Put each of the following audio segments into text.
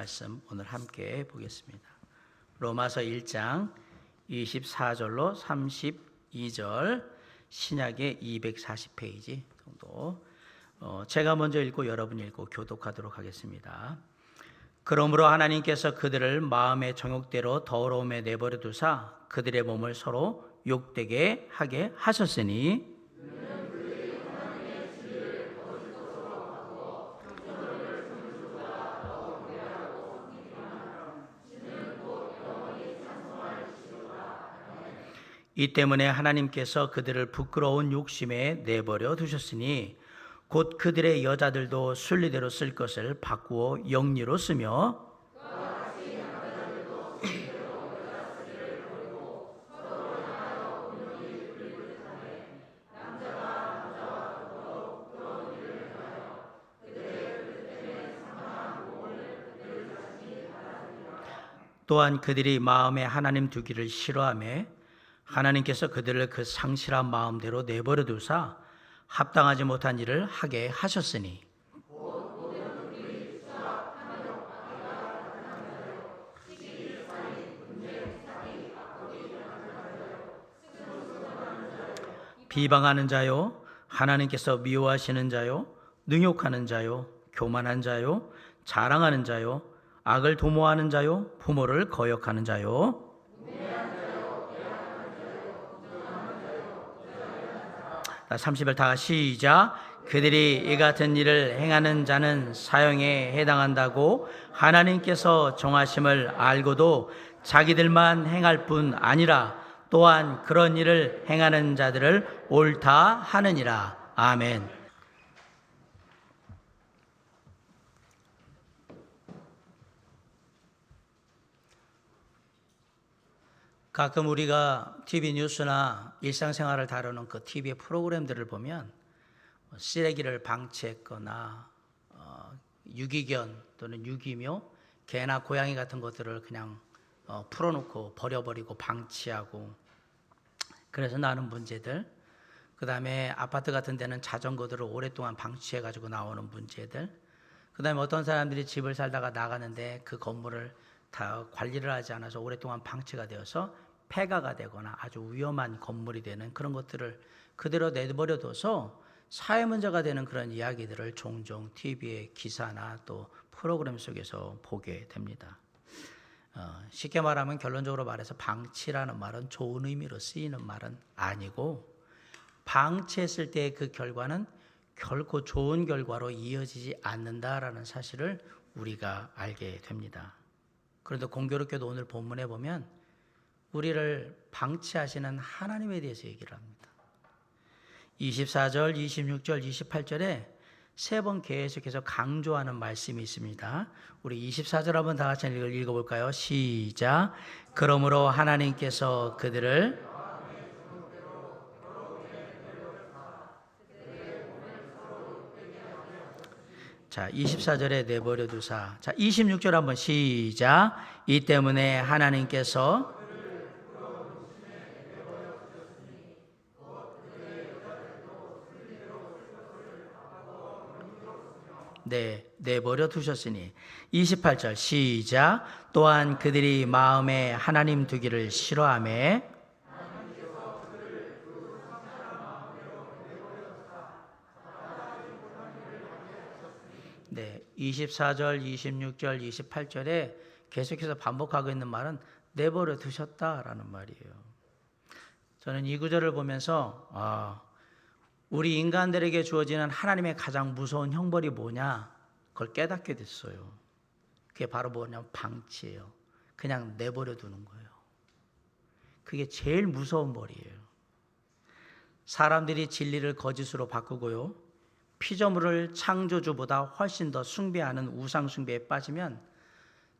말씀 오늘 함께 보겠습니다. 로마서 1장 24절로 32절, 신약의 240페이지 정도. 제가 먼저 읽고 여러분이 읽고 교독하도록 하겠습니다. 그러므로 하나님께서 그들을 마음의 정욕대로 더러움에 내버려 두사 그들의 몸을 서로 욕되게 하게 하셨으니, 이 때문에 하나님께서 그들을 부끄러운 욕심에 내버려 두셨으니 곧 그들의 여자들도 순리대로 쓸 것을 바꾸어 영리로 쓰며, 또한 그들이 마음에 하나님 두기를 싫어하며 하나님께서 그들을 그 상실한 마음대로 내버려 두사 합당하지 못한 일을 하게 하셨으니, 비방하는 자요, 하나님께서 미워하시는 자요, 능욕하는 자요, 교만한 자요, 자랑하는 자요, 악을 도모하는 자요, 부모를 거역하는 자요, 30절 다 시작. 그들이 이 같은 일을 행하는 자는 사형에 해당한다고 하나님께서 정하심을 알고도 자기들만 행할 뿐 아니라 또한 그런 일을 행하는 자들을 옳다 하느니라. 아멘. 가끔 우리가 TV 뉴스나 일상생활을 다루는 그 TV 프로그램들을 보면 쓰레기를 방치했거나 유기견 또는 유기묘, 개나 고양이 같은 것들을 그냥 풀어놓고 버려버리고 방치하고, 그래서 나는 문제들, 그 다음에 아파트 같은 데는 자전거들을 오랫동안 방치해가지고 나오는 문제들, 그 다음에 어떤 사람들이 집을 살다가 나가는데 그 건물을 다 관리를 하지 않아서 오랫동안 방치가 되어서 폐가가 되거나 아주 위험한 건물이 되는 그런 것들을 그대로 내버려둬서 사회 문제가 되는 그런 이야기들을 종종 TV의 기사나 또 프로그램 속에서 보게 됩니다. 쉽게 말하면, 결론적으로 말해서 방치라는 말은 좋은 의미로 쓰이는 말은 아니고, 방치했을 때의 그 결과는 결코 좋은 결과로 이어지지 않는다라는 사실을 우리가 알게 됩니다. 그런데 공교롭게도 오늘 본문에 보면 우리를 방치하시는 하나님에 대해서 얘기를 합니다. 24절, 26절, 28절에 세 번 계속해서 강조하는 말씀이 있습니다. 우리 24절 한번 다 같이 읽어볼까요? 시작. 그러므로 하나님께서 그들을 자, 24절에 내버려 두사. 자, 26절 한번 시작. 이 때문에 하나님께서 내버려 두셨으니. 28절 시작. 또한 그들이 마음에 하나님 두기를 싫어하며, 네, 24절, 26절, 28절에 계속해서 반복하고 있는 말은 내버려 두셨다라는 말이에요. 저는 이 구절을 보면서 우리 인간들에게 주어지는 하나님의 가장 무서운 형벌이 뭐냐, 그걸 깨닫게 됐어요. 그게 바로 뭐냐면 방치예요. 그냥 내버려 두는 거예요. 그게 제일 무서운 벌이에요. 사람들이 진리를 거짓으로 바꾸고요, 피조물을 창조주보다 훨씬 더 숭배하는 우상 숭배에 빠지면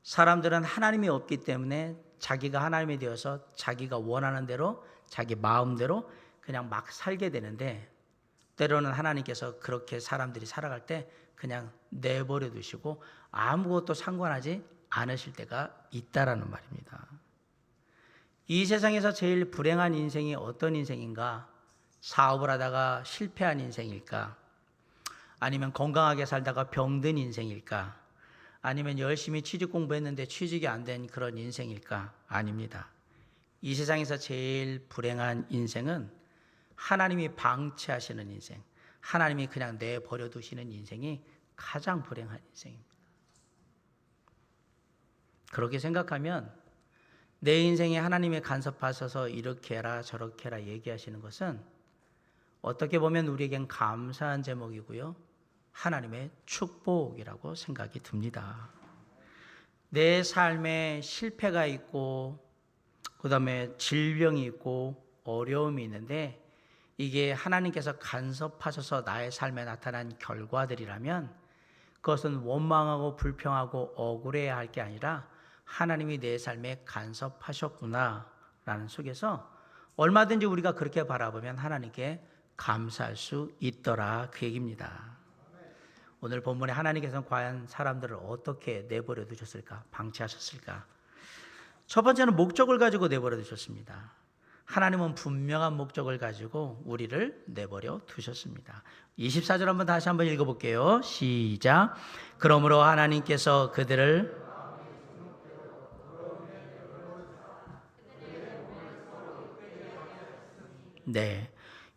사람들은 하나님이 없기 때문에 자기가 하나님이 되어서 자기가 원하는 대로 자기 마음대로 그냥 막 살게 되는데, 때로는 하나님께서 그렇게 사람들이 살아갈 때 그냥 내버려 두시고 아무것도 상관하지 않으실 때가 있다라는 말입니다. 이 세상에서 제일 불행한 인생이 어떤 인생인가? 사업을 하다가 실패한 인생일까? 아니면 건강하게 살다가 병든 인생일까? 아니면 열심히 취직 공부했는데 취직이 안 된 그런 인생일까? 아닙니다. 이 세상에서 제일 불행한 인생은 하나님이 방치하시는 인생, 하나님이 그냥 내버려 두시는 인생이 가장 불행한 인생입니다. 그렇게 생각하면 내 인생에 하나님이 간섭하셔서 이렇게 해라 저렇게 해라 얘기하시는 것은 어떻게 보면 우리에겐 감사한 제목이고요, 하나님의 축복이라고 생각이 듭니다. 내 삶에 실패가 있고 그 다음에 질병이 있고 어려움이 있는데 이게 하나님께서 간섭하셔서 나의 삶에 나타난 결과들이라면 그것은 원망하고 불평하고 억울해야 할 게 아니라 하나님이 내 삶에 간섭하셨구나 라는 속에서 얼마든지 우리가 그렇게 바라보면 하나님께 감사할 수 있더라, 그 얘기입니다. 오늘 본문에 하나님께서는 과연 사람들을 어떻게 내버려 두셨을까, 방치하셨을까? 첫 번째는 목적을 가지고 내버려 두셨습니다. 하나님은 분명한 목적을 가지고 우리를 내버려 두셨습니다. 24절 한번 다시 한번 읽어볼게요. 시작. 그러므로 하나님께서 그들을 네,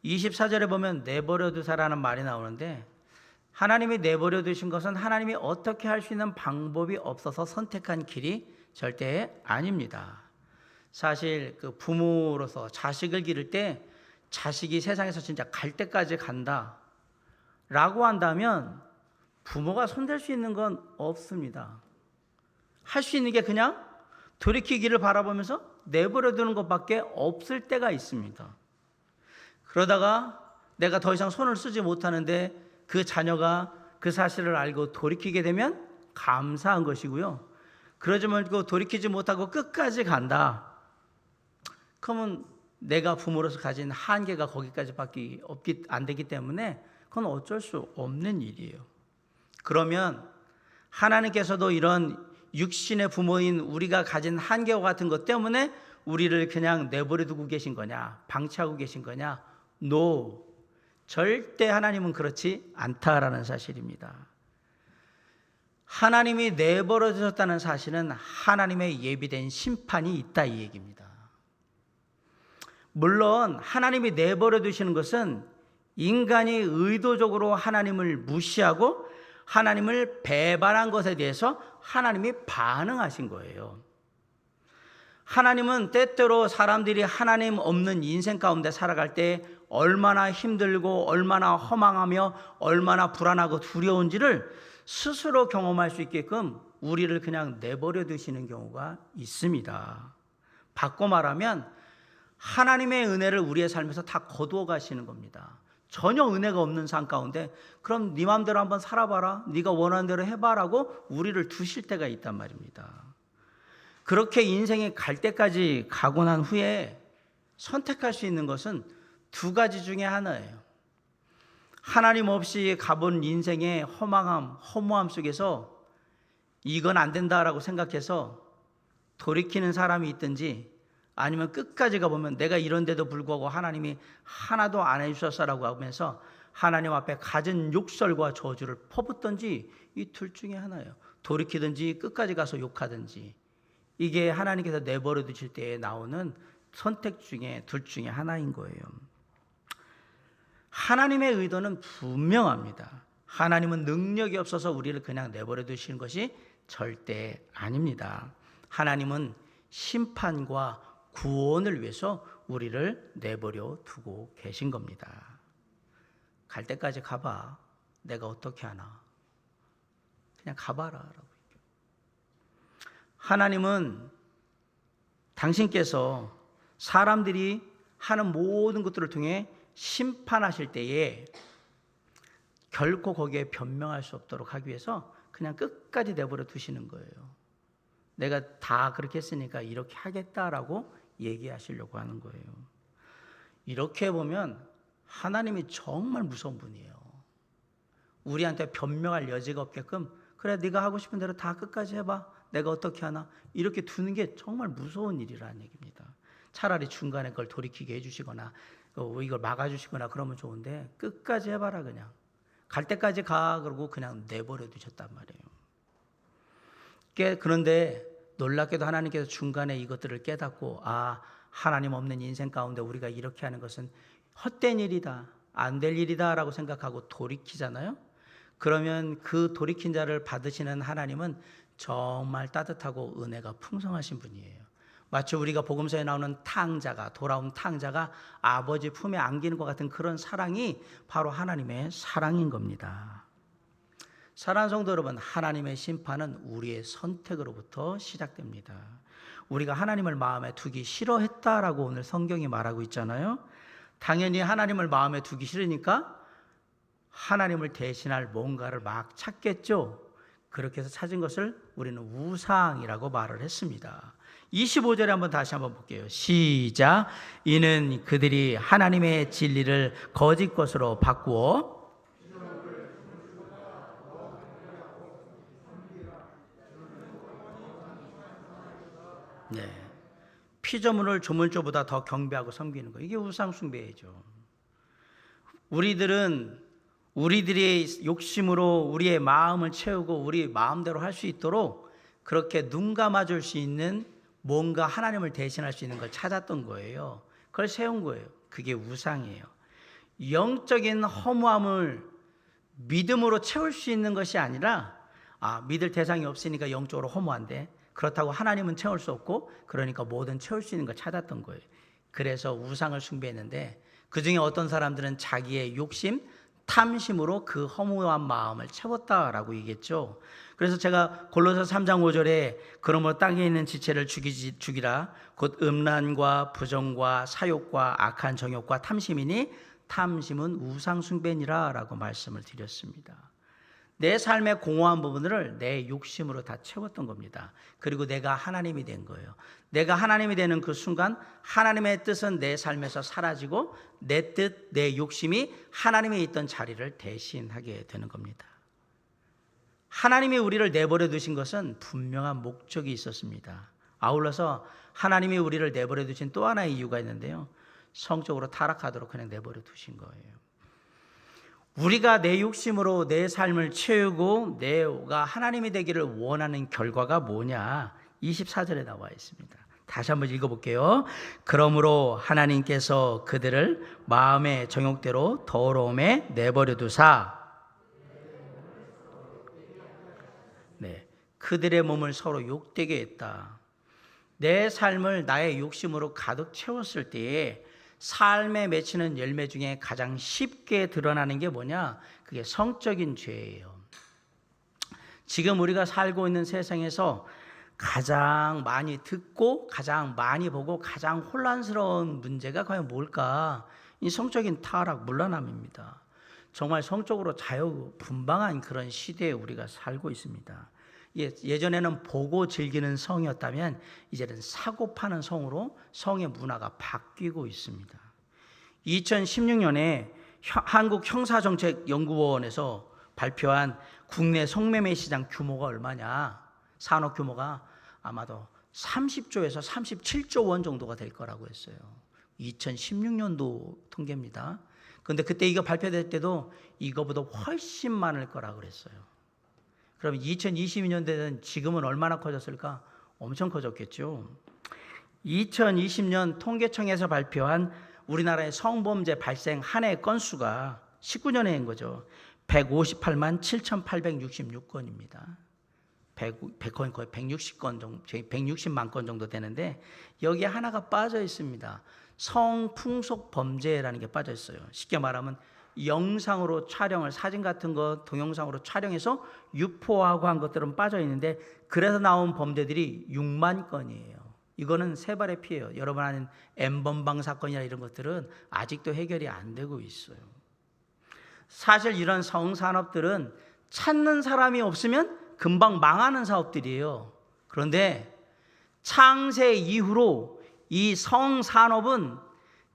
24절에 보면 내버려 두사라는 말이 나오는데 하나님이 내버려 두신 것은 하나님이 어떻게 할 수 있는 방법이 없어서 선택한 길이 절대 아닙니다. 사실 그 부모로서 자식을 기를 때 자식이 세상에서 진짜 갈 때까지 간다 라고 한다면 부모가 손댈 수 있는 건 없습니다. 할 수 있는 게 그냥 돌이키기를 바라보면서 내버려 두는 것밖에 없을 때가 있습니다. 그러다가 내가 더 이상 손을 쓰지 못하는데 그 자녀가 그 사실을 알고 돌이키게 되면 감사한 것이고요, 그러지 말고 돌이키지 못하고 끝까지 간다, 그러면 내가 부모로서 가진 한계가 거기까지밖에 안 되기 때문에 그건 어쩔 수 없는 일이에요. 그러면 하나님께서도 이런 육신의 부모인 우리가 가진 한계와 같은 것 때문에 우리를 그냥 내버려 두고 계신 거냐, 방치하고 계신 거냐? No, 절대 하나님은 그렇지 않다라는 사실입니다. 하나님이 내버려 두셨다는 사실은 하나님의 예비된 심판이 있다, 이 얘기입니다. 물론 하나님이 내버려 두시는 것은 인간이 의도적으로 하나님을 무시하고 하나님을 배반한 것에 대해서 하나님이 반응하신 거예요. 하나님은 때때로 사람들이 하나님 없는 인생 가운데 살아갈 때 얼마나 힘들고 얼마나 허망하며 얼마나 불안하고 두려운지를 스스로 경험할 수 있게끔 우리를 그냥 내버려 두시는 경우가 있습니다. 바꿔 말하면 하나님의 은혜를 우리의 삶에서 다 거두어 가시는 겁니다. 전혀 은혜가 없는 삶 가운데 그럼 네 마음대로 한번 살아봐라, 네가 원하는 대로 해봐라고 우리를 두실 때가 있단 말입니다. 그렇게 인생이 갈 때까지 가고 난 후에 선택할 수 있는 것은 두 가지 중에 하나예요. 하나님 없이 가본 인생의 허망함, 허무함 속에서 이건 안 된다라고 생각해서 돌이키는 사람이 있든지, 아니면 끝까지 가보면 내가 이런데도 불구하고 하나님이 하나도 안 해주셨어라고 하면서 하나님 앞에 갖은 욕설과 저주를 퍼붓든지, 이 둘 중에 하나예요. 돌이키든지 끝까지 가서 욕하든지. 이게 하나님께서 내버려 두실 때에 나오는 선택 중에 둘 중에 하나인 거예요. 하나님의 의도는 분명합니다. 하나님은 능력이 없어서 우리를 그냥 내버려 두시는 것이 절대 아닙니다. 하나님은 심판과 구원을 위해서 우리를 내버려 두고 계신 겁니다. 갈 때까지 가봐. 내가 어떻게 하나? 그냥 가봐라 라고. 하나님은 당신께서 사람들이 하는 모든 것들을 통해 심판하실 때에 결코 거기에 변명할 수 없도록 하기 위해서 그냥 끝까지 내버려 두시는 거예요. 내가 다 그렇게 했으니까 이렇게 하겠다라고 얘기하시려고 하는 거예요. 이렇게 보면 하나님이 정말 무서운 분이에요. 우리한테 변명할 여지가 없게끔 그래 네가 하고 싶은 대로 다 끝까지 해봐. 내가 어떻게 하나? 이렇게 두는 게 정말 무서운 일이라는 얘기입니다. 차라리 중간에 그걸 돌이키게 해주시거나 이걸 막아주시거나 그러면 좋은데 끝까지 해봐라. 그냥 갈 때까지 가. 그러고 그냥 내버려 두셨단 말이에요. 그런데 놀랍게도 하나님께서 중간에 이것들을 깨닫고 하나님 없는 인생 가운데 우리가 이렇게 하는 것은 헛된 일이다, 안 될 일이다 라고 생각하고 돌이키잖아요. 그러면 그 돌이킨 자를 받으시는 하나님은 정말 따뜻하고 은혜가 풍성하신 분이에요. 마치 우리가 복음서에 나오는 돌아온 탕자가 아버지 품에 안기는 것 같은 그런 사랑이 바로 하나님의 사랑인 겁니다. 사랑하는 성도 여러분, 하나님의 심판은 우리의 선택으로부터 시작됩니다. 우리가 하나님을 마음에 두기 싫어했다라고 오늘 성경이 말하고 있잖아요. 당연히 하나님을 마음에 두기 싫으니까 하나님을 대신할 뭔가를 막 찾겠죠. 그렇게 해서 찾은 것을 우리는 우상이라고 말을 했습니다. 25절에 다시 한번 볼게요. 시작. 이는 그들이 하나님의 진리를 거짓 것으로 바꾸어 피조물을 조물조보다 더 경배하고 섬기는 거, 이게 우상 숭배죠. 우리들의 욕심으로 우리의 마음을 채우고 우리 마음대로 할 수 있도록 그렇게 눈 감아줄 수 있는 뭔가 하나님을 대신할 수 있는 걸 찾았던 거예요. 그걸 세운 거예요. 그게 우상이에요. 영적인 허무함을 믿음으로 채울 수 있는 것이 아니라 믿을 대상이 없으니까 영적으로 허무한데, 그렇다고 하나님은 채울 수 없고, 그러니까 뭐든 채울 수 있는 걸 찾았던 거예요. 그래서 우상을 숭배했는데, 그중에 어떤 사람들은 자기의 욕심, 탐심으로 그 허무한 마음을 채웠다라고 얘기했죠. 그래서 제가 골로새 3장 5절에 그러므로 땅에 있는 지체를 죽이라 곧 음란과 부정과 사욕과 악한 정욕과 탐심이니 탐심은 우상 숭배니라 라고 말씀을 드렸습니다. 내 삶의 공허한 부분을 내 욕심으로 다 채웠던 겁니다. 그리고 내가 하나님이 된 거예요. 내가 하나님이 되는 그 순간 하나님의 뜻은 내 삶에서 사라지고 내 뜻, 내 욕심이 하나님이 있던 자리를 대신하게 되는 겁니다. 하나님이 우리를 내버려 두신 것은 분명한 목적이 있었습니다. 아울러서 하나님이 우리를 내버려 두신 또 하나의 이유가 있는데요, 성적으로 타락하도록 그냥 내버려 두신 거예요. 우리가 내 욕심으로 내 삶을 채우고 내가 하나님이 되기를 원하는 결과가 뭐냐, 24절에 나와 있습니다. 다시 한번 읽어볼게요. 그러므로 하나님께서 그들을 마음의 정욕대로 더러움에 내버려 두사 그들의 몸을 서로 욕되게 했다. 내 삶을 나의 욕심으로 가득 채웠을 때에 삶에 맺히는 열매 중에 가장 쉽게 드러나는 게 뭐냐? 그게 성적인 죄예요. 지금 우리가 살고 있는 세상에서 가장 많이 듣고 가장 많이 보고 가장 혼란스러운 문제가 과연 뭘까? 이 성적인 타락, 물러남입니다. 정말 성적으로 자유분방한 그런 시대에 우리가 살고 있습니다. 예전에는 보고 즐기는 성이었다면 이제는 사고 파는 성으로 성의 문화가 바뀌고 있습니다. 2016년에 한국형사정책연구원에서 발표한 국내 성매매 시장 규모가 얼마냐, 산업 규모가 아마도 30조에서 37조 원 정도가 될 거라고 했어요. 2016년도 통계입니다. 그런데 그때 이거 발표될 때도 이거보다 훨씬 많을 거라고 그랬어요. 그럼 2022년대는 지금은 얼마나 커졌을까? 엄청 커졌겠죠. 2020년 통계청에서 발표한 우리나라의 성범죄 발생 한 해 건수가 19년에인 거죠. 158만 7,866건입니다. 거의 160건 정도, 160만 건 정도 되는데 여기에 하나가 빠져 있습니다. 성풍속 범죄라는 게 빠져 있어요. 쉽게 말하면 영상으로 촬영을, 사진 같은 거 동영상으로 촬영해서 유포하고 한 것들은 빠져 있는데, 그래서 나온 범죄들이 6만 건이에요. 이거는 세 발의 피해요. 여러분 아는 N번방 사건이나 이런 것들은 아직도 해결이 안 되고 있어요. 사실 이런 성산업들은 찾는 사람이 없으면 금방 망하는 사업들이에요. 그런데 창세 이후로 이 성산업은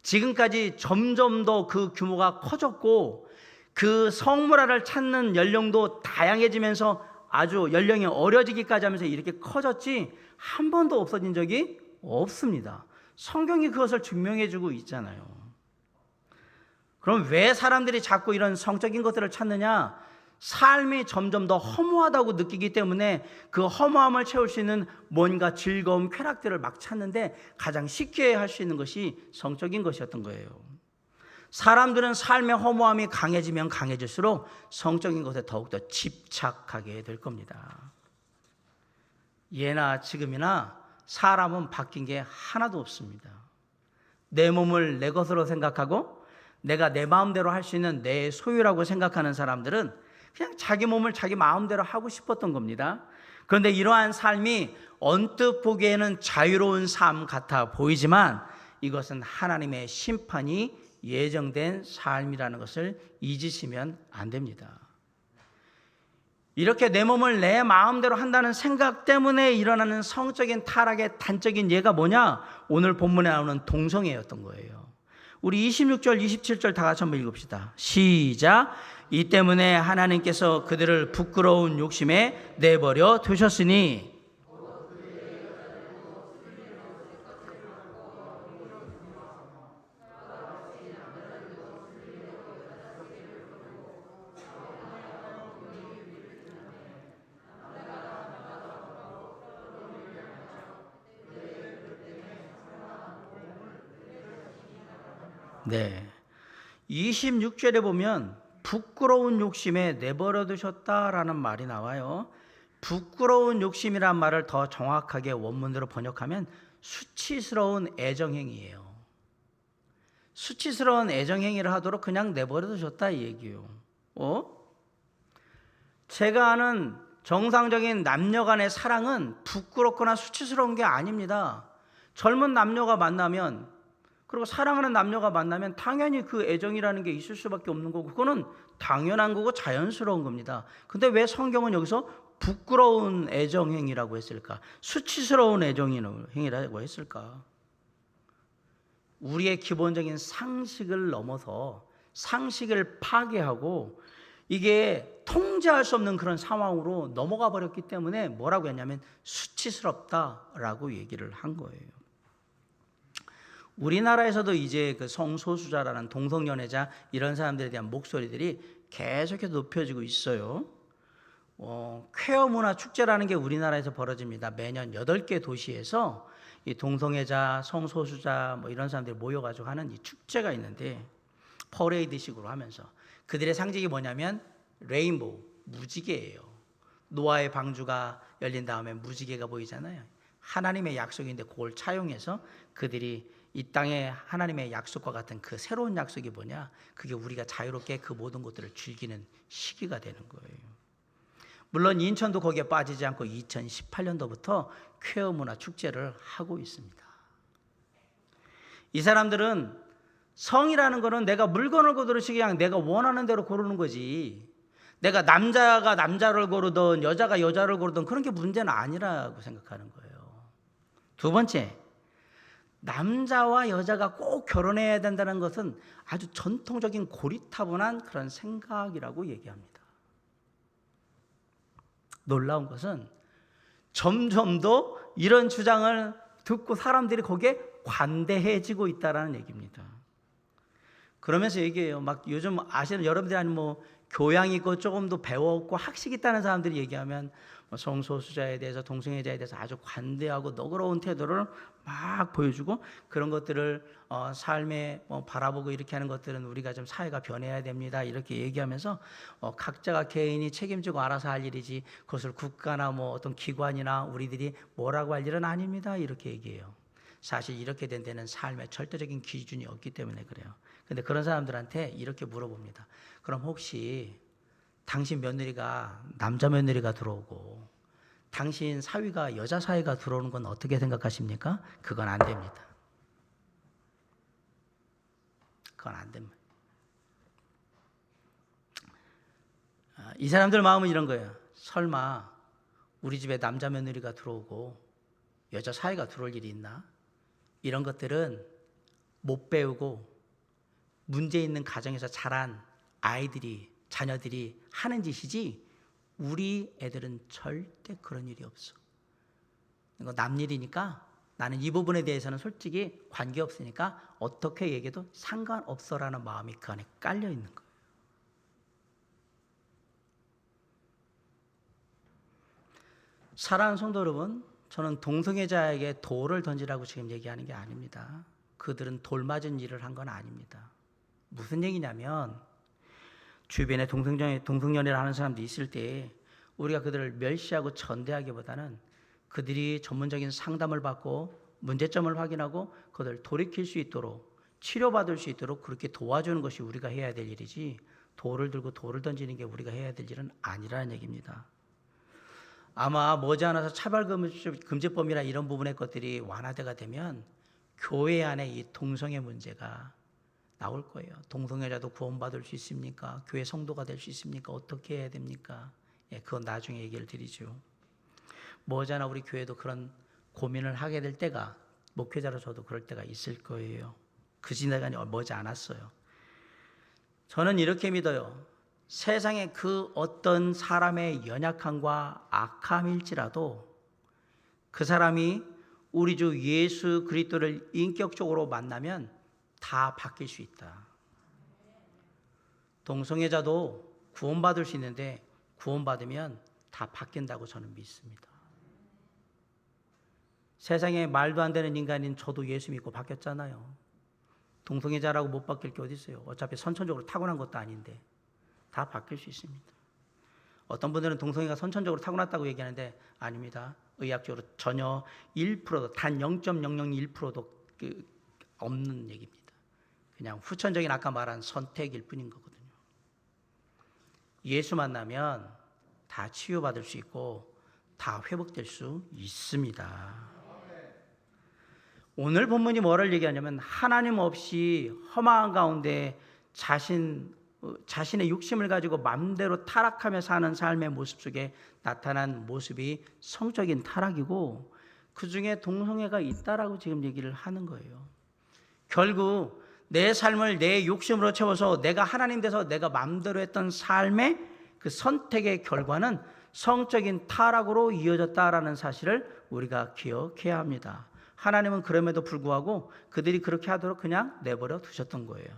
지금까지 점점 더 그 규모가 커졌고, 그 성문화를 찾는 연령도 다양해지면서 아주 연령이 어려지기까지 하면서 이렇게 커졌지 한 번도 없어진 적이 없습니다. 성경이 그것을 증명해주고 있잖아요. 그럼 왜 사람들이 자꾸 이런 성적인 것들을 찾느냐? 삶이 점점 더 허무하다고 느끼기 때문에 그 허무함을 채울 수 있는 뭔가 즐거움, 쾌락들을 막 찾는데 가장 쉽게 할 수 있는 것이 성적인 것이었던 거예요. 사람들은 삶의 허무함이 강해지면 강해질수록 성적인 것에 더욱더 집착하게 될 겁니다. 예나 지금이나 사람은 바뀐 게 하나도 없습니다. 내 몸을 내 것으로 생각하고 내가 내 마음대로 할 수 있는 내 소유라고 생각하는 사람들은 그냥 자기 몸을 자기 마음대로 하고 싶었던 겁니다. 그런데 이러한 삶이 언뜻 보기에는 자유로운 삶 같아 보이지만 이것은 하나님의 심판이 예정된 삶이라는 것을 잊으시면 안 됩니다. 이렇게 내 몸을 내 마음대로 한다는 생각 때문에 일어나는 성적인 타락의 단적인 예가 뭐냐? 오늘 본문에 나오는 동성애였던 거예요. 우리 26절, 27절 다 같이 한번 읽읍시다. 시작. 이 때문에 하나님께서 그들을 부끄러운 욕심에 내버려 두셨으니. 네. 26절에 보면 부끄러운 욕심에 내버려 두셨다라는 말이 나와요. 부끄러운 욕심이란 말을 더 정확하게 원문으로 번역하면 수치스러운 애정행위예요. 수치스러운 애정행위를 하도록 그냥 내버려 두셨다 이 얘기예요. 제가 아는 정상적인 남녀 간의 사랑은 부끄럽거나 수치스러운 게 아닙니다. 젊은 남녀가 만나면, 그리고 사랑하는 남녀가 만나면 당연히 그 애정이라는 게 있을 수밖에 없는 거고 그거는 당연한 거고 자연스러운 겁니다. 근데 왜 성경은 여기서 부끄러운 애정행위라고 했을까? 수치스러운 애정행위라고 했을까? 우리의 기본적인 상식을 넘어서 상식을 파괴하고 이게 통제할 수 없는 그런 상황으로 넘어가 버렸기 때문에 뭐라고 했냐면 수치스럽다라고 얘기를 한 거예요. 우리나라에서도 이제 그 성소수자라는 동성연애자 이런 사람들에 대한 목소리들이 계속해서 높여지고 있어요. 퀘어 문화 축제라는 게 우리나라에서 벌어집니다. 매년 8개 도시에서 이 동성애자, 성소수자 뭐 이런 사람들이 모여가지고 하는 이 축제가 있는데 퍼레이드식으로 하면서 그들의 상징이 뭐냐면 레인보우, 무지개예요. 노아의 방주가 열린 다음에 무지개가 보이잖아요. 하나님의 약속인데 그걸 차용해서 그들이 이 땅에 하나님의 약속과 같은 그 새로운 약속이 뭐냐? 그게 우리가 자유롭게 그 모든 것들을 즐기는 시기가 되는 거예요. 물론 인천도 거기에 빠지지 않고 2018년도부터 퀘어 문화 축제를 하고 있습니다. 이 사람들은 성이라는 거는 내가 물건을 고르듯이 그냥 내가 원하는 대로 고르는 거지, 내가 남자가 남자를 고르든 여자가 여자를 고르든 그런 게 문제는 아니라고 생각하는 거예요. 두 번째, 남자와 여자가 꼭 결혼해야 된다는 것은 아주 전통적인 고리타분한 그런 생각이라고 얘기합니다. 놀라운 것은 점점 더 이런 주장을 듣고 사람들이 거기에 관대해지고 있다는 얘기입니다. 그러면서 얘기해요. 막 요즘 아시는 여러분들이 아니면 뭐 교양 있고 조금 더 배웠고 학식 있다는 사람들이 얘기하면 성소수자에 대해서, 동성애자에 대해서 아주 관대하고 너그러운 태도를 막 보여주고 그런 것들을 삶에 바라보고 이렇게 하는 것들은 우리가 좀 사회가 변해야 됩니다. 이렇게 얘기하면서 각자가 개인이 책임지고 알아서 할 일이지 그것을 국가나 뭐 어떤 기관이나 우리들이 뭐라고 할 일은 아닙니다. 이렇게 얘기해요. 사실 이렇게 된 데는 삶의 절대적인 기준이 없기 때문에 그래요. 근데 그런 사람들한테 이렇게 물어봅니다. 그럼 혹시 당신 며느리가 남자 며느리가 들어오고 당신 사위가 여자 사위가 들어오는 건 어떻게 생각하십니까? 그건 안 됩니다. 그건 안 됩니다. 이 사람들 마음은 이런 거예요. 설마 우리 집에 남자 며느리가 들어오고 여자 사위가 들어올 일이 있나? 이런 것들은 못 배우고 문제 있는 가정에서 자란 아이들이, 자녀들이 하는 짓이지 우리 애들은 절대 그런 일이 없어. 이거 남 일이니까 나는 이 부분에 대해서는 솔직히 관계없으니까 어떻게 얘기해도 상관없어라는 마음이 그 안에 깔려 있는 거예요. 사랑하는 성도 여러분, 저는 동성애자에게 돌을 던지라고 지금 얘기하는 게 아닙니다. 그들은 돌 맞은 일을 한 건 아닙니다. 무슨 얘기냐면 주변에 동성연애를 하는 사람들이 있을 때 우리가 그들을 멸시하고 전대하기보다는 그들이 전문적인 상담을 받고 문제점을 확인하고 그들을 돌이킬 수 있도록 치료받을 수 있도록 그렇게 도와주는 것이 우리가 해야 될 일이지, 돌을 들고 돌을 던지는 게 우리가 해야 될 일은 아니라는 얘기입니다. 아마 머지않아서 차별금지법이나 이런 부분의 것들이 완화되가 되면 교회 안에 이 동성애 문제가 나올 거예요. 동성애자도 구원받을 수 있습니까? 교회 성도가 될 수 있습니까? 어떻게 해야 됩니까? 그건 나중에 얘기를 드리죠. 머지않아 우리 교회도 그런 고민을 하게 될 때가, 목회자로 저도 그럴 때가 있을 거예요. 그 시간이 머지 않았어요. 저는 이렇게 믿어요. 세상에 그 어떤 사람의 연약함과 악함일지라도 그 사람이 우리 주 예수 그리스도를 인격적으로 만나면 다 바뀔 수 있다. 동성애자도 구원받을 수 있는데 구원받으면 다 바뀐다고 저는 믿습니다. 세상에 말도 안 되는 인간인 저도 예수 믿고 바뀌었잖아요. 동성애자라고 못 바뀔 게 어디 있어요? 어차피 선천적으로 타고난 것도 아닌데 다 바뀔 수 있습니다. 어떤 분들은 동성애가 선천적으로 타고났다고 얘기하는데 아닙니다. 의학적으로 전혀 1%도, 단 0.001%도 없는 얘기입니다. 그냥 후천적인 아까 말한 선택일 뿐인 거거든요. 예수 만나면 다 치유받을 수 있고 다 회복될 수 있습니다. 오늘 본문이 뭐를 얘기하냐면 하나님 없이 허망한 가운데 자신의 욕심을 가지고 마음대로 타락하며 사는 삶의 모습 속에 나타난 모습이 성적인 타락이고 그 중에 동성애가 있다라고 지금 얘기를 하는 거예요. 결국 내 삶을 내 욕심으로 채워서 내가 하나님 돼서 내가 마음대로 했던 삶의 그 선택의 결과는 성적인 타락으로 이어졌다라는 사실을 우리가 기억해야 합니다. 하나님은 그럼에도 불구하고 그들이 그렇게 하도록 그냥 내버려 두셨던 거예요.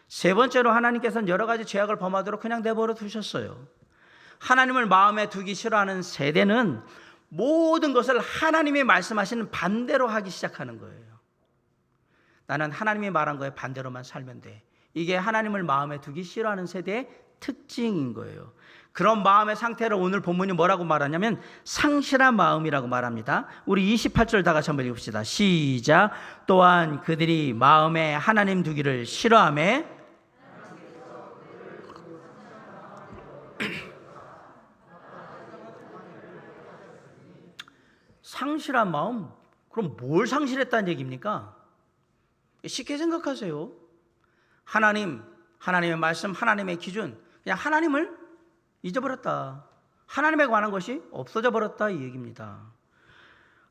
세 번째로 하나님께서는 여러 가지 죄악을 범하도록 그냥 내버려 두셨어요. 하나님을 마음에 두기 싫어하는 세대는 모든 것을 하나님이 말씀하시는 반대로 하기 시작하는 거예요. 나는 하나님이 말한 거에 반대로만 살면 돼. 이게 하나님을 마음에 두기 싫어하는 세대의 특징인 거예요. 그런 마음의 상태를 오늘 본문이 뭐라고 말하냐면 상실한 마음이라고 말합니다. 우리 28절 다 같이 한번 읽읍시다. 시작. 또한 그들이 마음에 하나님 두기를 싫어하며 상실한 마음? 그럼 뭘 상실했다는 얘기입니까? 쉽게 생각하세요. 하나님의 말씀, 하나님의 기준, 그냥 하나님을 잊어버렸다. 하나님에 관한 것이 없어져 버렸다 이 얘기입니다.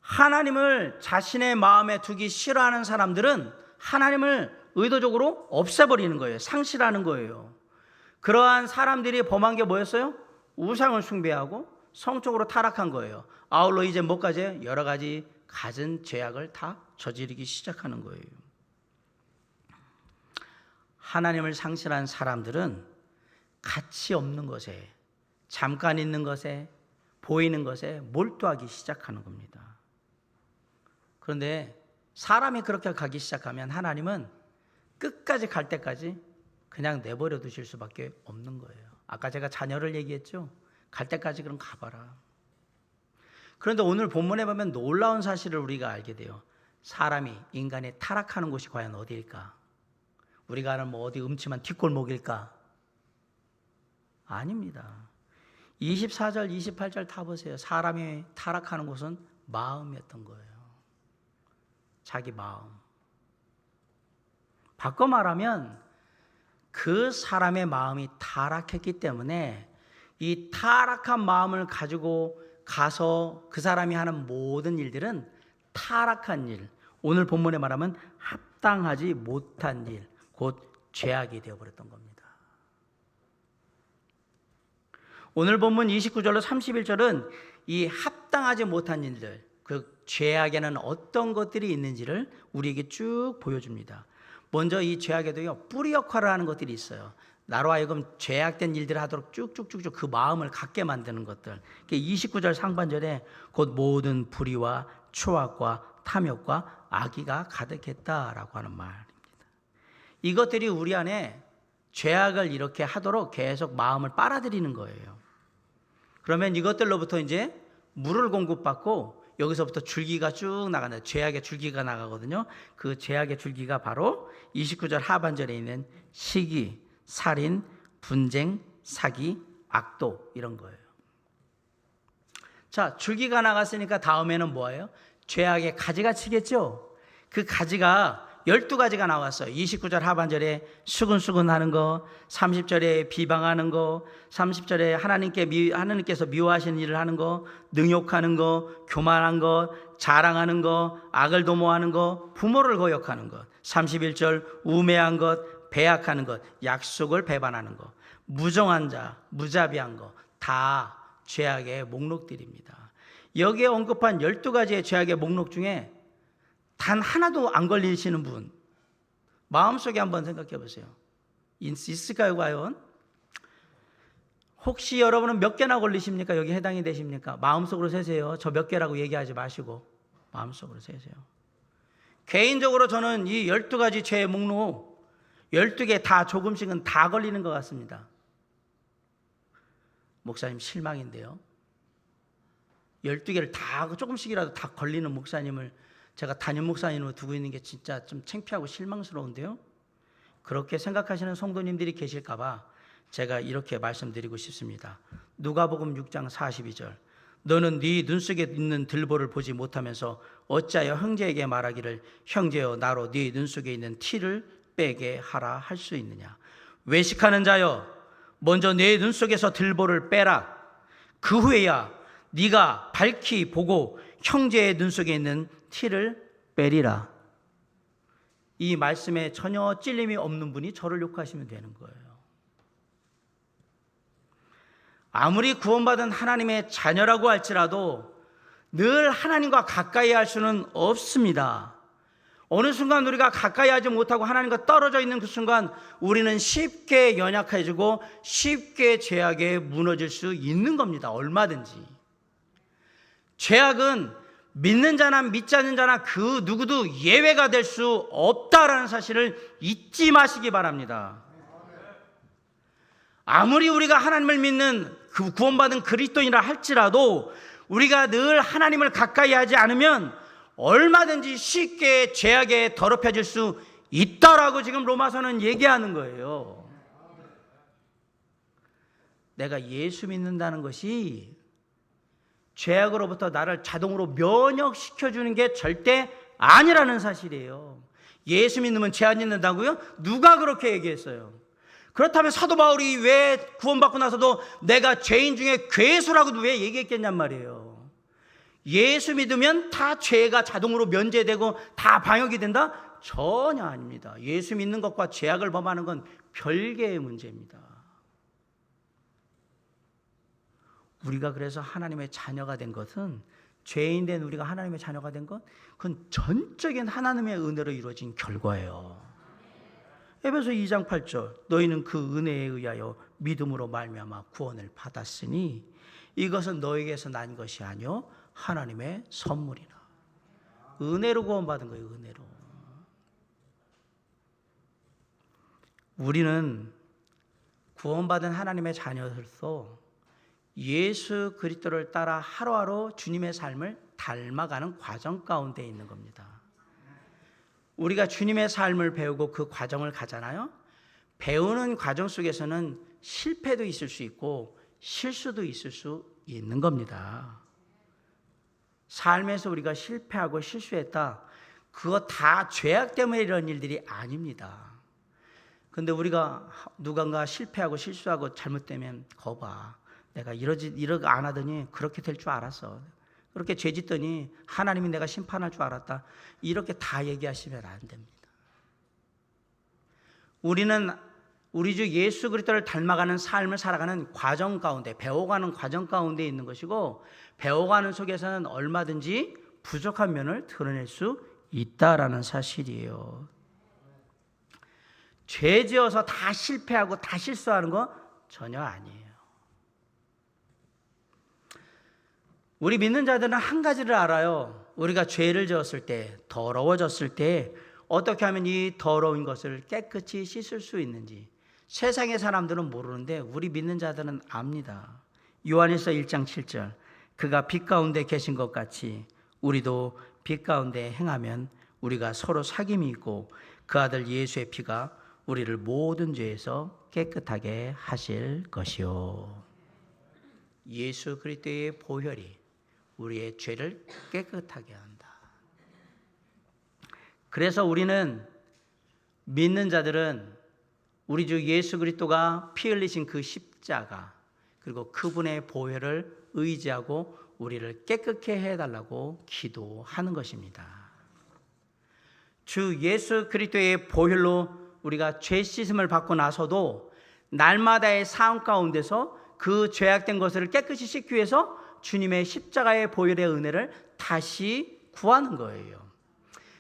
하나님을 자신의 마음에 두기 싫어하는 사람들은 하나님을 의도적으로 없애버리는 거예요. 상실하는 거예요. 그러한 사람들이 범한 게 뭐였어요? 우상을 숭배하고 성적으로 타락한 거예요. 아울러 이제 뭐까지? 여러 가지 갖은 죄악을 다 저지르기 시작하는 거예요. 하나님을 상실한 사람들은 가치 없는 것에, 잠깐 있는 것에, 보이는 것에 몰두하기 시작하는 겁니다. 그런데 사람이 그렇게 가기 시작하면 하나님은 끝까지 갈 때까지 그냥 내버려 두실 수밖에 없는 거예요. 아까 제가 자녀를 얘기했죠. 갈 때까지 그럼 가봐라. 그런데 오늘 본문에 보면 놀라운 사실을 우리가 알게 돼요. 사람이, 인간이 타락하는 곳이 과연 어디일까? 우리가 아는 뭐 어디 음침한 뒷골목일까? 아닙니다. 24절, 28절 다 보세요. 사람이 타락하는 곳은 마음이었던 거예요. 자기 마음. 바꿔 말하면 그 사람의 마음이 타락했기 때문에 이 타락한 마음을 가지고 가서 그 사람이 하는 모든 일들은 타락한 일, 오늘 본문에 말하면 합당하지 못한 일, 곧 죄악이 되어버렸던 겁니다. 오늘 본문 29절로 31절은 이 합당하지 못한 일들, 그 죄악에는 어떤 것들이 있는지를 우리에게 쭉 보여줍니다. 먼저 이 죄악에도요, 뿌리 역할을 하는 것들이 있어요. 나로 하여금 죄악된 일들을 하도록 쭉쭉쭉쭉 그 마음을 갖게 만드는 것들. 29절 상반절에 곧 모든 불의와 추악과 탐욕과 악의가 가득했다라고 하는 말입니다. 이것들이 우리 안에 죄악을 이렇게 하도록 계속 마음을 빨아들이는 거예요. 그러면 이것들로부터 이제 물을 공급받고 여기서부터 줄기가 쭉 나가는, 죄악의 줄기가 나가거든요. 그 죄악의 줄기가 바로 29절 하반절에 있는 시기, 살인, 분쟁, 사기, 악도 이런 거예요. 자, 줄기가 나갔으니까 다음에는 뭐예요? 죄악의 가지가 치겠죠. 그 가지가 12가지가 나왔어요. 29절 하반절에 수근수근 하는 거, 30절에 비방하는 거, 30절에 하나님께서 미워하시는 일을 하는 거, 능욕하는 거, 교만한 거, 자랑하는 거, 악을 도모하는 거, 부모를 거역하는 것, 31절 우매한 것, 배약하는 것, 약속을 배반하는 것, 무정한 자, 무자비한 것, 다 죄악의 목록들입니다. 여기에 언급한 12가지의 죄악의 목록 중에 단 하나도 안 걸리시는 분 마음속에 한번 생각해 보세요. 있을까요 과연? 혹시 여러분은 몇 개나 걸리십니까? 여기 해당이 되십니까? 마음속으로 세세요. 저 몇 개라고 얘기하지 마시고 마음속으로 세세요. 개인적으로 저는 이 12가지 죄의 목록 12개 다 조금씩은 다 걸리는 것 같습니다. 목사님 실망인데요. 12개를 다 조금씩이라도 다 걸리는 목사님을 제가 담임 목사님으로 두고 있는 게 진짜 좀 창피하고 실망스러운데요. 그렇게 생각하시는 성도님들이 계실까 봐 제가 이렇게 말씀드리고 싶습니다. 누가복음 6장 42절. 너는 네 눈 속에 있는 들보를 보지 못하면서 어찌하여 형제에게 말하기를 형제여 나로 네 눈 속에 있는 티를 빼게 하라 할 수 있느냐. 외식하는 자여 먼저 내 눈 속에서 들보를 빼라. 그 후에야 네가 밝히 보고 형제의 눈 속에 있는 티를 빼리라. 이 말씀에 전혀 찔림이 없는 분이 저를 욕하시면 되는 거예요. 아무리 구원받은 하나님의 자녀라고 할지라도 늘 하나님과 가까이 할 수는 없습니다. 어느 순간 우리가 가까이 하지 못하고 하나님과 떨어져 있는 그 순간 우리는 쉽게 연약해지고 쉽게 죄악에 무너질 수 있는 겁니다. 얼마든지. 죄악은 믿는 자나 믿지 않는 자나 그 누구도 예외가 될 수 없다라는 사실을 잊지 마시기 바랍니다. 아무리 우리가 하나님을 믿는 그 구원받은 그리스도인이라 할지라도 우리가 늘 하나님을 가까이 하지 않으면 얼마든지 쉽게 죄악에 더럽혀질 수 있다라고 지금 로마서는 얘기하는 거예요. 내가 예수 믿는다는 것이 죄악으로부터 나를 자동으로 면역시켜주는 게 절대 아니라는 사실이에요. 예수 믿으면 죄 안 짓는다고요? 누가 그렇게 얘기했어요? 그렇다면 사도 바울이 왜 구원받고 나서도 내가 죄인 중에 괴수라고도 왜 얘기했겠냔 말이에요. 예수 믿으면 다 죄가 자동으로 면제되고 다 방역이 된다? 전혀 아닙니다. 예수 믿는 것과 죄악을 범하는 건 별개의 문제입니다. 우리가 그래서 하나님의 자녀가 된 것은, 죄인 된 우리가 하나님의 자녀가 된 것, 그건 전적인 하나님의 은혜로 이루어진 결과예요. 에베소 2장 8절 너희는 그 은혜에 의하여 믿음으로 말미암아 구원을 받았으니 이것은 너에게서 난 것이 아니요 하나님의 선물이라. 은혜로 구원받은 거예요. 은혜로. 우리는 구원받은 하나님의 자녀로서 예수 그리스도를 따라 하루하루 주님의 삶을 닮아가는 과정 가운데 있는 겁니다. 우리가 주님의 삶을 배우고 그 과정을 가잖아요. 배우는 과정 속에서는 실패도 있을 수 있고 실수도 있을 수 있는 겁니다. 삶에서 우리가 실패하고 실수했다, 그거 다 죄악 때문에 이런 일들이 아닙니다. 근데 우리가 누군가 실패하고 실수하고 잘못되면 거봐, 내가 이러고 안 하더니 그렇게 될 줄 알았어. 그렇게 죄 짓더니 하나님이 내가 심판할 줄 알았다. 이렇게 다 얘기하시면 안 됩니다. 우리는 우리 주 예수 그리스도를 닮아가는 삶을 살아가는 과정 가운데, 배워가는 과정 가운데 있는 것이고, 배워가는 속에서는 얼마든지 부족한 면을 드러낼 수 있다라는 사실이에요. 죄 지어서 다 실패하고 다 실수하는 거 전혀 아니에요. 우리 믿는 자들은 한 가지를 알아요. 우리가 죄를 지었을 때, 더러워졌을 때 어떻게 하면 이 더러운 것을 깨끗이 씻을 수 있는지 세상의 사람들은 모르는데 우리 믿는 자들은 압니다. 요한일서 1장 7절, 그가 빛 가운데 계신 것 같이 우리도 빛 가운데 행하면 우리가 서로 사귐이 있고 그 아들 예수의 피가 우리를 모든 죄에서 깨끗하게 하실 것이요. 예수 그리스도의 보혈이 우리의 죄를 깨끗하게 한다. 그래서 우리는 믿는 자들은 우리 주 예수 그리스도가 피 흘리신 그 십자가 그리고 그분의 보혈을 의지하고 우리를 깨끗게 해달라고 기도하는 것입니다. 주 예수 그리스도의 보혈로 우리가 죄 씻음을 받고 나서도 날마다의 삶 가운데서 그 죄악된 것을 깨끗이 씻기 위해서 주님의 십자가의 보혈의 은혜를 다시 구하는 거예요.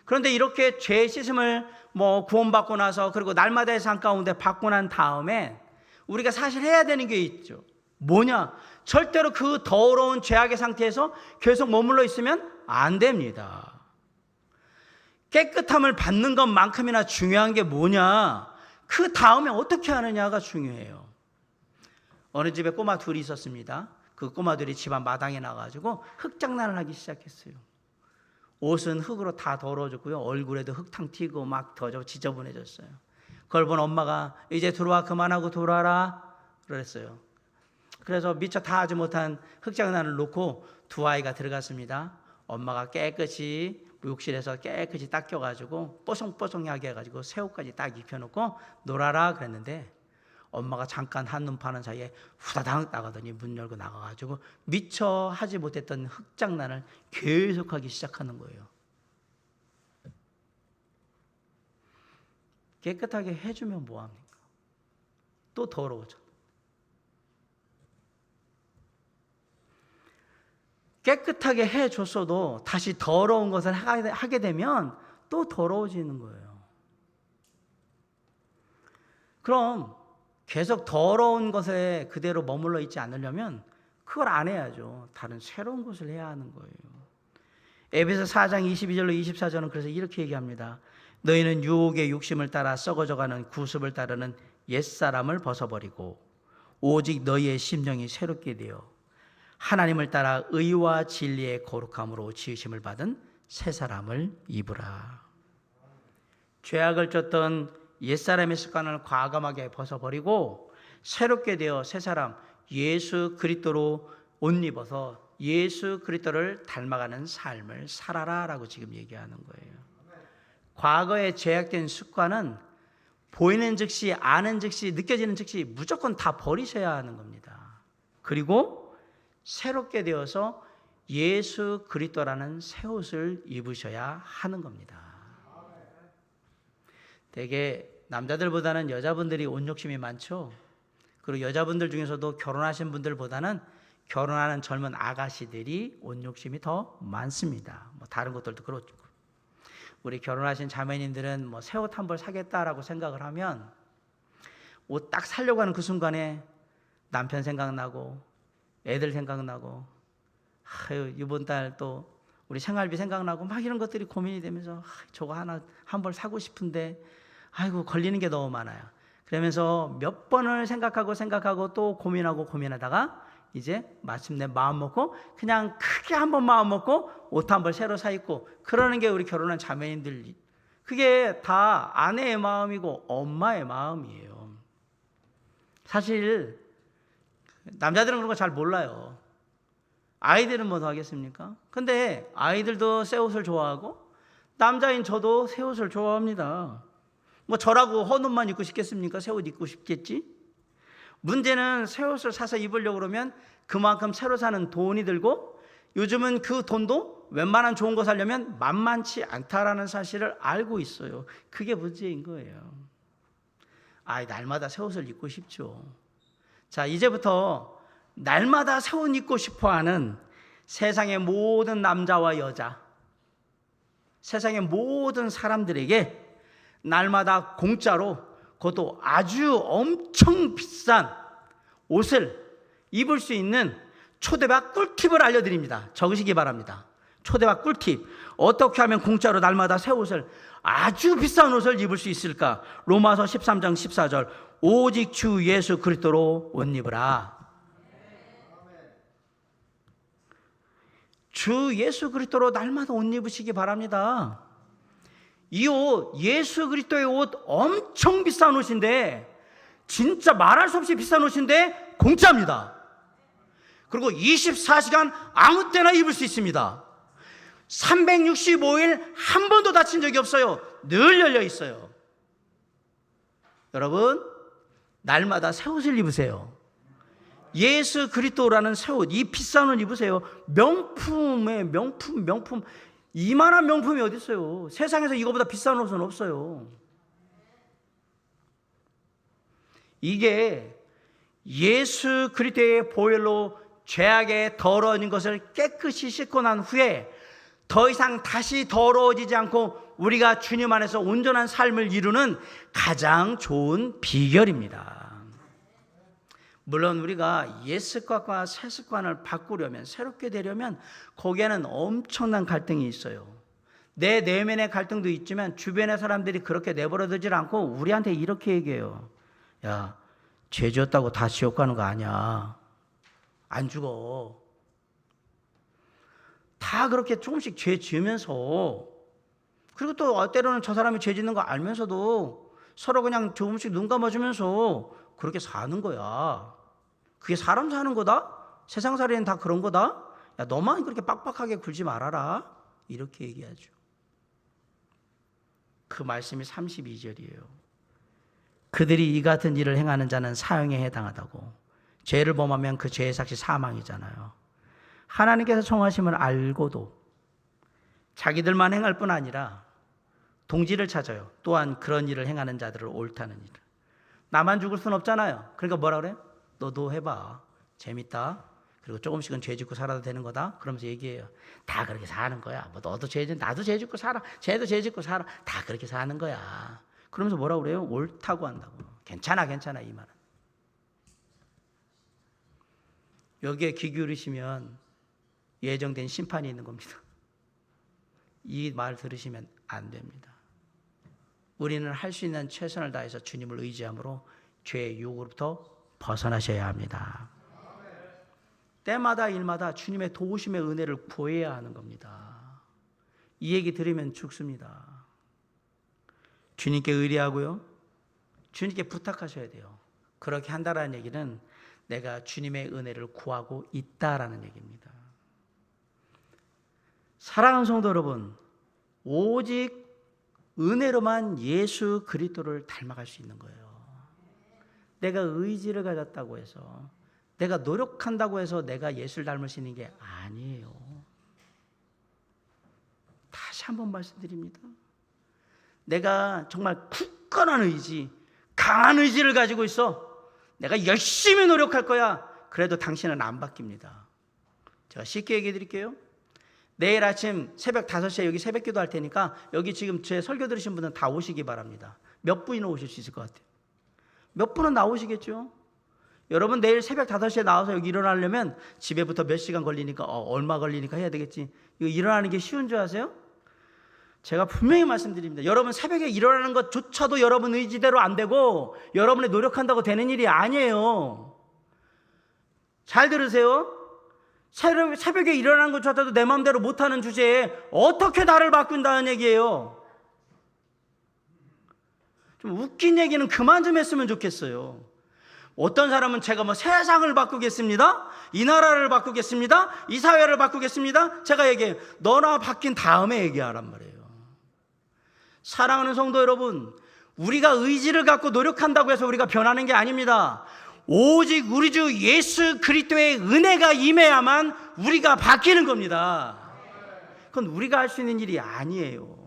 그런데 이렇게 죄 씻음을 구원받고 나서 그리고 날마다의 삶 가운데 받고 난 다음에 우리가 사실 해야 되는 게 있죠. 뭐냐? 절대로 그 더러운 죄악의 상태에서 계속 머물러 있으면 안 됩니다. 깨끗함을 받는 것만큼이나 중요한 게 뭐냐? 그 다음에 어떻게 하느냐가 중요해요. 어느 집에 꼬마 둘이 있었습니다. 그 꼬마들이 집안 마당에 나가지고 흙장난을 하기 시작했어요. 옷은 흙으로 다 더러워졌고요. 얼굴에도 흙탕 튀고 막 더 지저분해졌어요. 그걸 본 엄마가 이제 들어와, 그만하고 들어와라 그랬어요. 그래서 미처 다 하지 못한 흙장난을 놓고 두 아이가 들어갔습니다. 엄마가 깨끗이 욕실에서 깨끗이 닦여가지고 뽀송뽀송하게 해가지고 새옷까지 딱 입혀놓고 놀아라 그랬는데 엄마가 잠깐 한눈 파는 사이에 후다닥 나가더니 문 열고 나가가지고 미처 하지 못했던 흙장난을 계속하기 시작하는 거예요. 깨끗하게 해주면 뭐합니까? 또 더러워져. 깨끗하게 해줬어도 다시 더러운 것을 하게 되면 또 더러워지는 거예요. 그럼 계속 더러운 것에 그대로 머물러 있지 않으려면 그걸 안 해야죠. 다른 새로운 것을 해야 하는 거예요. 에베소 4장 22절로 24절은 그래서 이렇게 얘기합니다. 너희는 유혹의 욕심을 따라 썩어져가는 구습을 따르는 옛사람을 벗어버리고 오직 너희의 심령이 새롭게 되어 하나님을 따라 의와 진리의 거룩함으로 지으심을 받은 새 사람을 입으라. 죄악을 쫓던 옛사람의 습관을 과감하게 벗어버리고 새롭게 되어 새 사람 예수 그리스도로 옷 입어서 예수 그리스도를 닮아가는 삶을 살아라 라고 지금 얘기하는 거예요. 과거의 죄악된 습관은 보이는 즉시, 아는 즉시, 느껴지는 즉시 무조건 다 버리셔야 하는 겁니다. 그리고 새롭게 되어서 예수 그리스도라는 새 옷을 입으셔야 하는 겁니다. 되게 남자들보다는 여자분들이 옷 욕심이 많죠. 그리고 여자분들 중에서도 결혼하신 분들보다는 결혼하는 젊은 아가씨들이 옷 욕심이 더 많습니다. 다른 것들도 그렇고. 우리 결혼하신 자매님들은 새 옷 한 벌 사겠다라고 생각을 하면 옷 딱 사려고 하는 그 순간에 남편 생각나고 애들 생각나고 이번 달 또 우리 생활비 생각나고 막 이런 것들이 고민이 되면서 저거 하나 한 벌 사고 싶은데 아이고 걸리는 게 너무 많아요. 그러면서 몇 번을 생각하고 또 고민하다가 이제 마침내 마음 먹고 그냥 크게 한번 마음 먹고 옷 한 벌 새로 사 입고 그러는 게 우리 결혼한 자매님들, 그게 다 아내의 마음이고 엄마의 마음이에요. 사실 남자들은 그런 거 잘 몰라요. 아이들은 뭐 더 하겠습니까? 근데 아이들도 새 옷을 좋아하고 남자인 저도 새 옷을 좋아합니다. 저라고 헌 옷만 입고 싶겠습니까? 새 옷 입고 싶겠지? 문제는 새 옷을 사서 입으려고 그러면 그만큼 새로 사는 돈이 들고 요즘은 그 돈도 웬만한 좋은 거 사려면 만만치 않다라는 사실을 알고 있어요. 그게 문제인 거예요. 날마다 새 옷을 입고 싶죠. 자, 이제부터 날마다 새 옷 입고 싶어하는 세상의 모든 남자와 여자, 세상의 모든 사람들에게 날마다 공짜로 그것도 아주 엄청 비싼 옷을 입을 수 있는 초대박 꿀팁을 알려드립니다. 적으시기 바랍니다. 초대박 꿀팁. 어떻게 하면 공짜로 날마다 새 옷을, 아주 비싼 옷을 입을 수 있을까? 로마서 13장 14절. 오직 주 예수 그리스도로 옷 입으라. 주 예수 그리스도로 날마다 옷 입으시기 바랍니다. 이 옷, 예수 그리스도의 옷, 엄청 비싼 옷인데, 진짜 말할 수 없이 비싼 옷인데 공짜입니다. 그리고 24시간 아무 때나 입을 수 있습니다. 365일 한 번도 다친 적이 없어요. 늘 열려 있어요. 여러분, 날마다 새 옷을 입으세요. 예수 그리스도라는 새 옷, 이 비싼 옷 입으세요. 명품의 명품. 이만한 명품이 어디 있어요? 세상에서 이거보다 비싼 옷은 없어요. 이게 예수 그리스도의 보혈로 죄악에 더러워진 것을 깨끗이 씻고 난 후에 더 이상 다시 더러워지지 않고 우리가 주님 안에서 온전한 삶을 이루는 가장 좋은 비결입니다. 물론 우리가 옛 습관과 새 습관을 바꾸려면, 새롭게 되려면 거기에는 엄청난 갈등이 있어요. 내 내면의 갈등도 있지만 주변의 사람들이 그렇게 내버려두질 않고 우리한테 이렇게 얘기해요. 야, 죄 지었다고 다 지옥 가는 거 아니야. 안 죽어. 다 그렇게 조금씩 죄 지으면서, 그리고 또 때로는 저 사람이 죄 짓는 거 알면서도 서로 그냥 조금씩 눈 감아주면서 그렇게 사는 거야. 그게 사람 사는 거다? 세상살이는 다 그런 거다? 야, 너만 그렇게 빡빡하게 굴지 말아라. 이렇게 얘기하죠. 그 말씀이 32절이에요. 그들이 이 같은 일을 행하는 자는 사형에 해당하다고. 죄를 범하면 그 죄의 삭시 사망이잖아요. 하나님께서 정하심을 알고도 자기들만 행할 뿐 아니라 동지를 찾아요. 또한 그런 일을 행하는 자들을 옳다는 일을. 나만 죽을 순 없잖아요. 그러니까 뭐라 그래요? 너도 해봐. 재밌다. 그리고 조금씩은 죄 짓고 살아도 되는 거다. 그러면서 얘기해요. 다 그렇게 사는 거야. 뭐 너도 죄 짓고 나도 죄 짓고 살아. 쟤도 죄 짓고 살아. 다 그렇게 사는 거야. 그러면서 뭐라고 그래요? 옳다고 한다고. 괜찮아 이 말은. 여기에 귀 기울이시면 예정된 심판이 있는 겁니다. 이 말 들으시면 안 됩니다. 우리는 할 수 있는 최선을 다해서 주님을 의지함으로 죄의 유혹으로부터 벗어나셔야 합니다. 때마다 일마다 주님의 도우심의 은혜를 구해야 하는 겁니다. 이 얘기 들으면 죽습니다. 주님께 의뢰하고요. 주님께 부탁하셔야 돼요. 그렇게 한다라는 얘기는 내가 주님의 은혜를 구하고 있다라는 얘기입니다. 사랑하는 성도 여러분, 오직 은혜로만 예수 그리스도를 닮아갈 수 있는 거예요. 내가 의지를 가졌다고 해서, 내가 노력한다고 해서 내가 예수를 닮을 수 있는 게 아니에요. 다시 한번 말씀드립니다. 내가 정말 굳건한 의지, 강한 의지를 가지고 있어. 내가 열심히 노력할 거야. 그래도 당신은 안 바뀝니다. 제가 쉽게 얘기해 드릴게요. 내일 아침 새벽 5시에 여기 새벽 기도 할 테니까 여기 지금 제 설교 들으신 분은 다 오시기 바랍니다. 몇 분이나 오실 수 있을 것 같아요? 몇 분은 나오시겠죠? 여러분 내일 새벽 5시에 나와서 여기 일어나려면 집에부터 몇 시간 걸리니까 얼마 걸리니까 해야 되겠지. 이거 일어나는 게 쉬운 줄 아세요? 제가 분명히 말씀드립니다. 여러분 새벽에 일어나는 것조차도 여러분 의지대로 안 되고 여러분이 노력한다고 되는 일이 아니에요. 잘 들으세요. 새벽에 일어나는 것조차도 내 마음대로 못하는 주제에 어떻게 나를 바꾼다는 얘기예요. 좀 웃긴 얘기는 그만 좀 했으면 좋겠어요. 어떤 사람은 제가 뭐 세상을 바꾸겠습니다, 이 나라를 바꾸겠습니다, 이 사회를 바꾸겠습니다. 제가 얘기해요. 너나 바뀐 다음에 얘기하란 말이에요. 사랑하는 성도 여러분, 우리가 의지를 갖고 노력한다고 해서 우리가 변하는 게 아닙니다. 오직 우리 주 예수 그리스도의 은혜가 임해야만 우리가 바뀌는 겁니다. 그건 우리가 할 수 있는 일이 아니에요.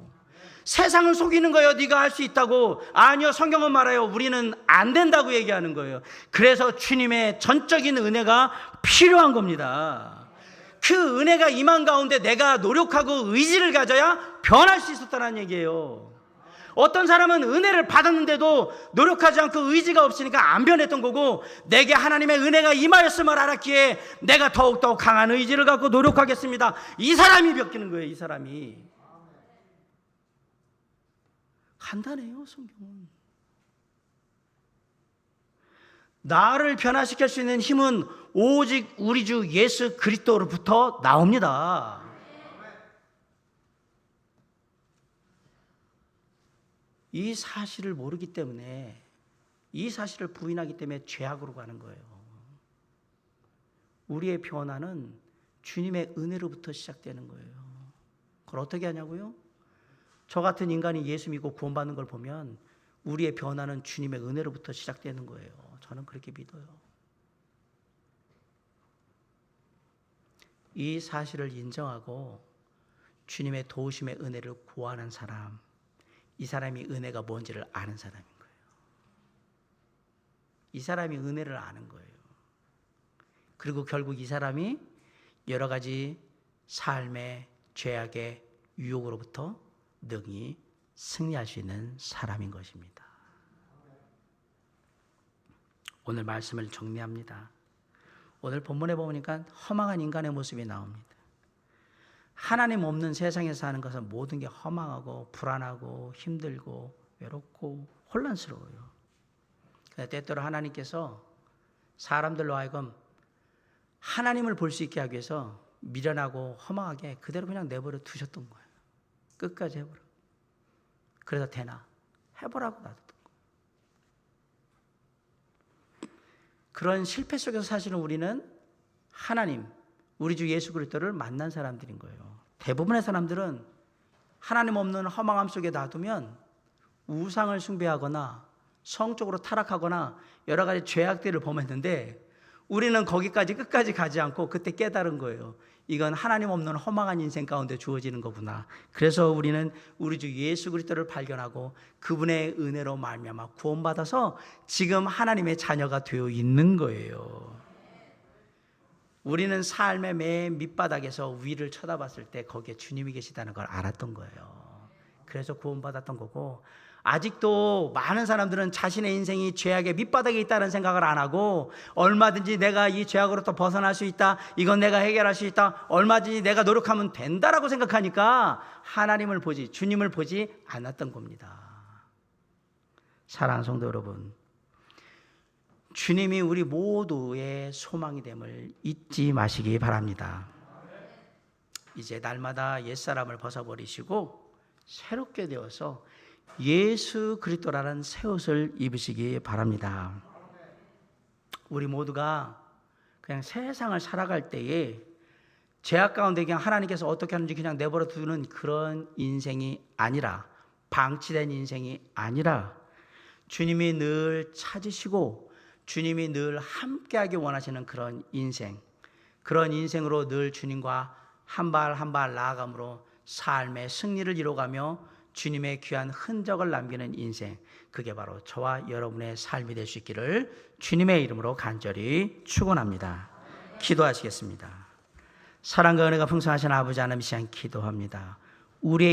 세상을 속이는 거예요. 네가 할 수 있다고. 아니요, 성경은 말해요. 우리는 안 된다고 얘기하는 거예요. 그래서 주님의 전적인 은혜가 필요한 겁니다. 그 은혜가 임한 가운데 내가 노력하고 의지를 가져야 변할 수 있었다는 얘기예요. 어떤 사람은 은혜를 받았는데도 노력하지 않고 의지가 없으니까 안 변했던 거고, 내게 하나님의 은혜가 임하였음을 알았기에 내가 더욱더 강한 의지를 갖고 노력하겠습니다. 이 사람이 바뀌는 거예요. 이 사람이. 간단해요, 성경은. 나를 변화시킬 수 있는 힘은 오직 우리 주 예수 그리스도로부터 나옵니다. 이 사실을 모르기 때문에, 이 사실을 부인하기 때문에 죄악으로 가는 거예요. 우리의 변화는 주님의 은혜로부터 시작되는 거예요. 그걸 어떻게 하냐고요? 저 같은 인간이 예수 믿고 구원받는 걸 보면 우리의 변화는 주님의 은혜로부터 시작되는 거예요. 저는 그렇게 믿어요. 이 사실을 인정하고 주님의 도우심의 은혜를 구하는 사람, 이 사람이 은혜가 뭔지를 아는 사람인 거예요. 이 사람이 은혜를 아는 거예요. 그리고 결국 이 사람이 여러 가지 삶의 죄악의 유혹으로부터 능히 승리할 수 있는 사람인 것입니다. 오늘 말씀을 정리합니다. 오늘 본문에 보니까 허망한 인간의 모습이 나옵니다. 하나님 없는 세상에 사는 것은 모든 게 허망하고 불안하고 힘들고 외롭고 혼란스러워요. 때때로 하나님께서 사람들로 하여금 하나님을 볼 수 있게 하기 위해서 미련하고 허망하게 그대로 그냥 내버려 두셨던 거예요. 끝까지 해보라. 그래서 되나? 해보라고 놔뒀던 거예요. 그런 실패 속에서 사실은 우리는 하나님, 우리 주 예수 그리스도를 만난 사람들인 거예요. 대부분의 사람들은 하나님 없는 허망함 속에 놔두면 우상을 숭배하거나 성적으로 타락하거나 여러 가지 죄악들을 범했는데, 우리는 거기까지 끝까지 가지 않고 그때 깨달은 거예요. 이건 하나님 없는 허망한 인생 가운데 주어지는 거구나. 그래서 우리는 우리 주 예수 그리스도를 발견하고 그분의 은혜로 말미암아 구원받아서 지금 하나님의 자녀가 되어 있는 거예요. 우리는 삶의 맨 밑바닥에서 위를 쳐다봤을 때 거기에 주님이 계시다는 걸 알았던 거예요. 그래서 구원받았던 거고, 아직도 많은 사람들은 자신의 인생이 죄악의 밑바닥에 있다는 생각을 안 하고, 얼마든지 내가 이 죄악으로부터 벗어날 수 있다, 이건 내가 해결할 수 있다, 얼마든지 내가 노력하면 된다라고 생각하니까 하나님을 보지, 주님을 보지 않았던 겁니다. 사랑하는 성도 여러분, 주님이 우리 모두의 소망이 됨을 잊지 마시기 바랍니다. 이제 날마다 옛사람을 벗어버리시고 새롭게 되어서 예수 그리스도라는 새 옷을 입으시기 바랍니다. 우리 모두가 그냥 세상을 살아갈 때에 죄악 가운데 그냥 하나님께서 어떻게 하는지 그냥 내버려 두는 그런 인생이 아니라, 방치된 인생이 아니라, 주님이 늘 찾으시고 주님이 늘 함께하기 원하시는 그런 인생, 그런 인생으로 늘 주님과 한 발 한 발 나아감으로 삶의 승리를 이뤄가며 주님의 귀한 흔적을 남기는 인생, 그게 바로 저와 여러분의 삶이 될 수 있기를 주님의 이름으로 간절히 축원합니다. 기도하시겠습니다. 사랑과 은혜가 풍성하신 아버지 하나님, 이 시간 기도합니다. 우리의